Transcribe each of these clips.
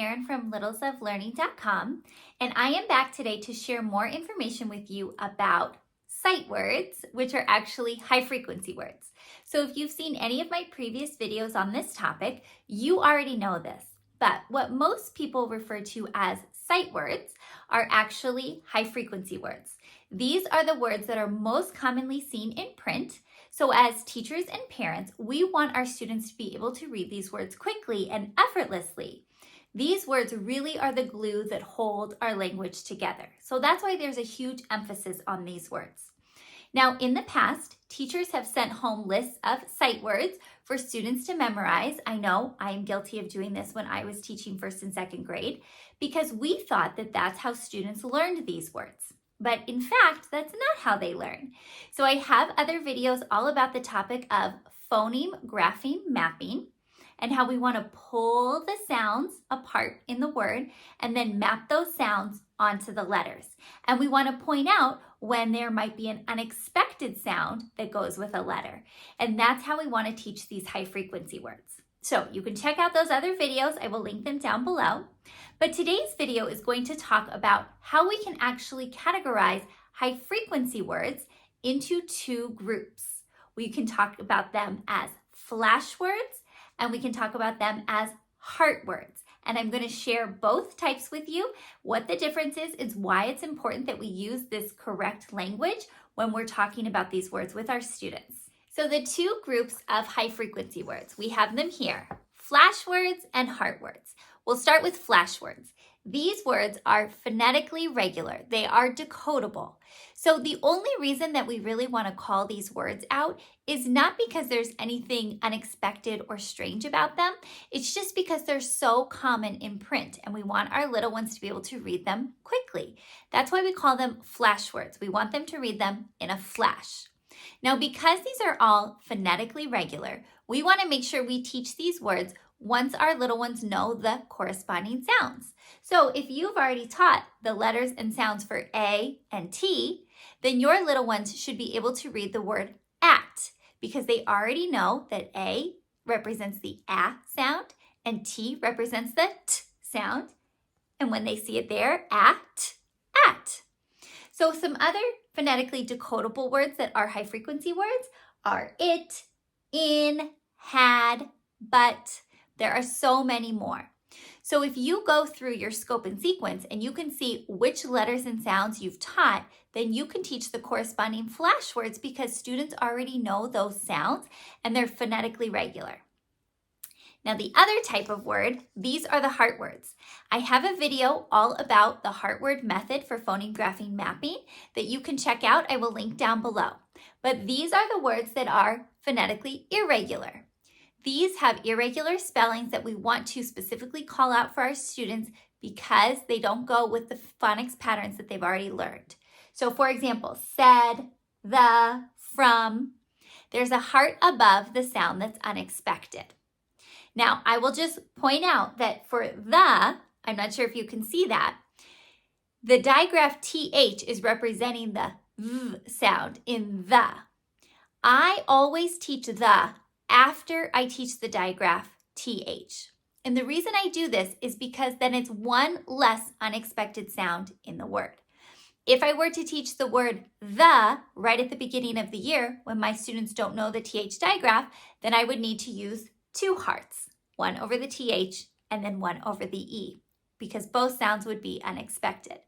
Karen from littlesoflearning.com, and I am back today to share more information with you about sight words, which are actually high frequency words. So if you've seen any of my previous videos on this topic, you already know this. But what most people refer to as sight words are actually high frequency words. These are the words that are most commonly seen in print. So as teachers and parents, we want our students to be able to read these words quickly and effortlessly. These words really are the glue that hold our language together. So that's why there's a huge emphasis on these words. Now, in the past, teachers have sent home lists of sight words for students to memorize. I know I am guilty of doing this when I was teaching first and second grade because we thought that that's how students learned these words. But in fact, that's not how they learn. So I have other videos all about the topic of phoneme grapheme mapping and how we want to pull the sounds apart in the word and then map those sounds onto the letters. And we want to point out when there might be an unexpected sound that goes with a letter. And that's how we want to teach these high frequency words. So you can check out those other videos. I will link them down below. But today's video is going to talk about how we can actually categorize high frequency words into two groups. We can talk about them as flash words and we can talk about them as heart words. And I'm going to share both types with you. What the difference is why it's important that we use this correct language when we're talking about these words with our students. So the two groups of high frequency words, we have them here, flash words and heart words. We'll start with flash words. These words are phonetically regular. They are decodable. So the only reason that we really want to call these words out is not because there's anything unexpected or strange about them. It's just because they're so common in print and we want our little ones to be able to read them quickly. That's why we call them flash words. We want them to read them in a flash. Now, because these are all phonetically regular, we want to make sure we teach these words once our little ones know the corresponding sounds. So if you've already taught the letters and sounds for A and T, then your little ones should be able to read the word at because they already know that A represents the A sound and T represents the T sound. And when they see it there, at. So some other phonetically decodable words that are high frequency words are it, in, had, but. There are so many more. So if you go through your scope and sequence and you can see which letters and sounds you've taught, then you can teach the corresponding flash words because students already know those sounds and they're phonetically regular. Now the other type of word, these are the heart words. I have a video all about the heart word method for phoneme grapheme mapping that you can check out. I will link down below. But these are the words that are phonetically irregular. These have irregular spellings that we want to specifically call out for our students because they don't go with the phonics patterns that they've already learned. So for example, said, the, from, there's a heart above the sound that's unexpected. Now, I will just point out that for the, I'm not sure if you can see that, the digraph TH is representing the V sound in the. I always teach the after I teach the digraph TH. And the reason I do this is because then it's one less unexpected sound in the word. If I were to teach the word the right at the beginning of the year when my students don't know the TH digraph, then I would need to use two hearts, one over the TH and then one over the E, because both sounds would be unexpected.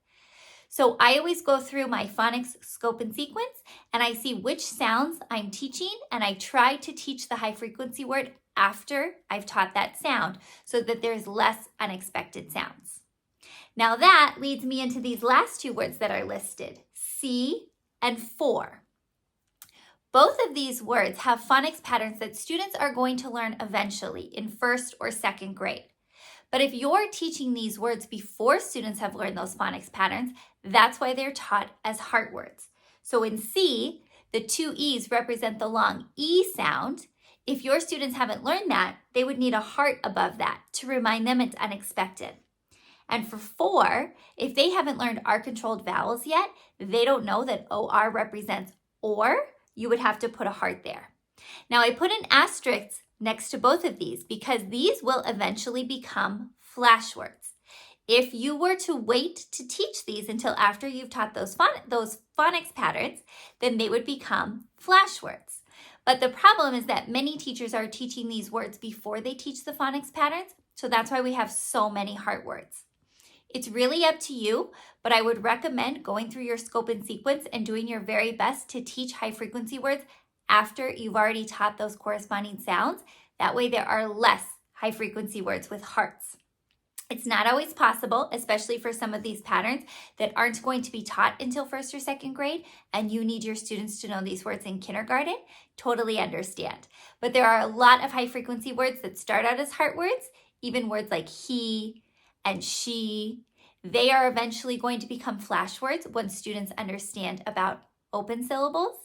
So I always go through my phonics scope and sequence and I see which sounds I'm teaching and I try to teach the high frequency word after I've taught that sound so that there's less unexpected sounds. Now that leads me into these last two words that are listed, see and for. Both of these words have phonics patterns that students are going to learn eventually in first or second grade. But if you're teaching these words before students have learned those phonics patterns, that's why they're taught as heart words. So in C, the two E's represent the long E sound. If your students haven't learned that, they would need a heart above that to remind them it's unexpected. And for for, if they haven't learned R-controlled vowels yet, they don't know that OR represents or, you would have to put a heart there. Now I put an asterisk next to both of these because these will eventually become flash words. If you were to wait to teach these until after you've taught those phonics patterns, then they would become flash words. But the problem is that many teachers are teaching these words before they teach the phonics patterns, so that's why we have so many heart words. It's really up to you, but I would recommend going through your scope and sequence and doing your very best to teach high frequency words after you've already taught those corresponding sounds. That way there are less high frequency words with hearts. It's not always possible, especially for some of these patterns that aren't going to be taught until 1st or 2nd grade, and you need your students to know these words in kindergarten. Totally understand. But there are a lot of high frequency words that start out as heart words, even words like he and she. They are eventually going to become flash words once students understand about open syllables.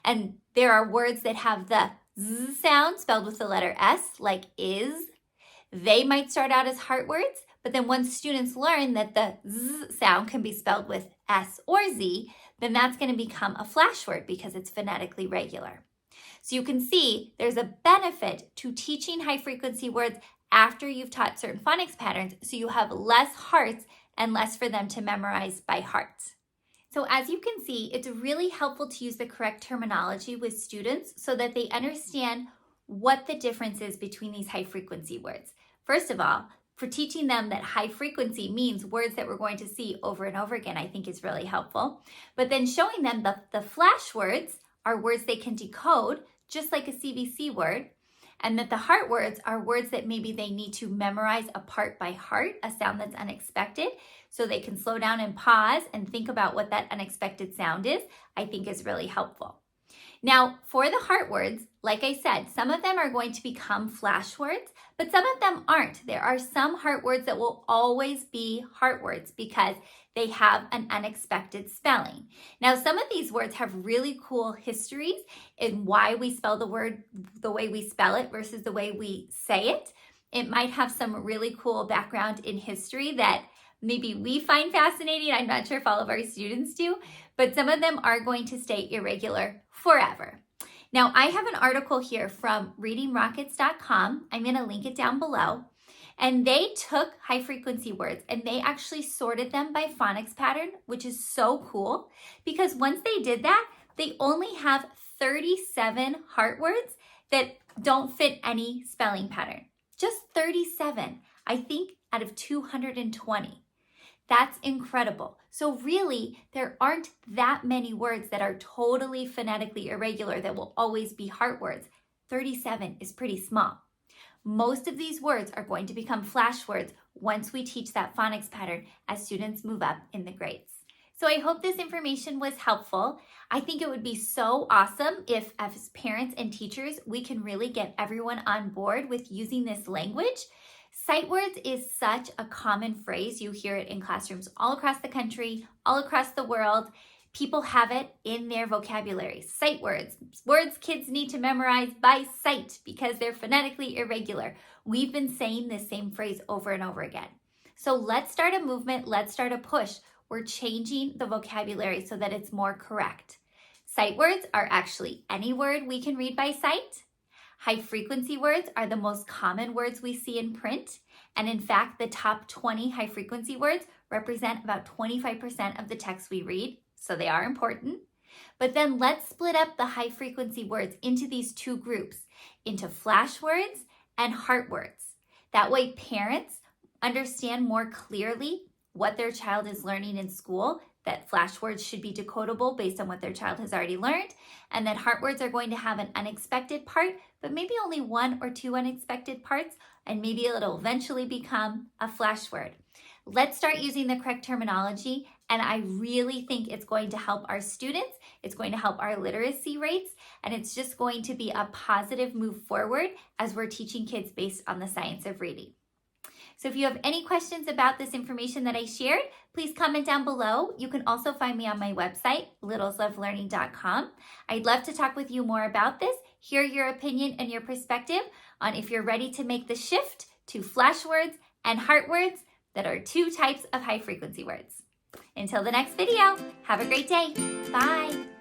And there are words that have the z sound spelled with the letter S, like is. They might start out as heart words, but then once students learn that the z sound can be spelled with S or Z, then that's going to become a flash word because it's phonetically regular. So you can see there's a benefit to teaching high frequency words after you've taught certain phonics patterns, so you have less hearts and less for them to memorize by heart. So as you can see, it's really helpful to use the correct terminology with students so that they understand what the difference is between these high frequency words. First of all, for teaching them that high frequency means words that we're going to see over and over again, I think is really helpful. But then showing them the flash words are words they can decode, just like a CVC word, and that the heart words are words that maybe they need to memorize a part by heart, a sound that's unexpected, so they can slow down and pause and think about what that unexpected sound is, I think is really helpful. Now, for the heart words, like I said, some of them are going to become flash words, but some of them aren't. There are some heart words that will always be heart words because they have an unexpected spelling. Now, some of these words have really cool histories in why we spell the word the way we spell it versus the way we say it. It might have some really cool background in history that maybe we find fascinating. I'm not sure if all of our students do, but some of them are going to stay irregular forever. Now, I have an article here from readingrockets.com. I'm going to link it down below. And they took high frequency words and they actually sorted them by phonics pattern, which is so cool because once they did that, they only have 37 heart words that don't fit any spelling pattern. Just 37, I think, out of 220. That's incredible. So really, there aren't that many words that are totally phonetically irregular that will always be heart words. 37 is pretty small. Most of these words are going to become flash words once we teach that phonics pattern as students move up in the grades. So I hope this information was helpful. I think it would be so awesome if, as parents and teachers, we can really get everyone on board with using this language. Sight words is such a common phrase. You hear it in classrooms all across the country, all across the world. People have it in their vocabulary. Sight words, words kids need to memorize by sight because they're phonetically irregular. We've been saying this same phrase over and over again. So let's start a movement. Let's start a push. We're changing the vocabulary so that it's more correct. Sight words are actually any word we can read by sight. High frequency words are the most common words we see in print. And in fact, the top 20 high frequency words represent about 25% of the text we read. So they are important. But then let's split up the high frequency words into these two groups, into flash words and heart words. That way parents understand more clearly what their child is learning in school, that flash words should be decodable based on what their child has already learned, and that heart words are going to have an unexpected part, but maybe only 1 or 2 unexpected parts, and maybe it'll eventually become a flash word. Let's start using the correct terminology, and I really think it's going to help our students, it's going to help our literacy rates, and it's just going to be a positive move forward as we're teaching kids based on the science of reading. So if you have any questions about this information that I shared, please comment down below. You can also find me on my website, littleslovelearning.com. I'd love to talk with you more about this, hear your opinion and your perspective on if you're ready to make the shift to flash words and heart words that are 2 types of high frequency words. Until the next video, have a great day. Bye.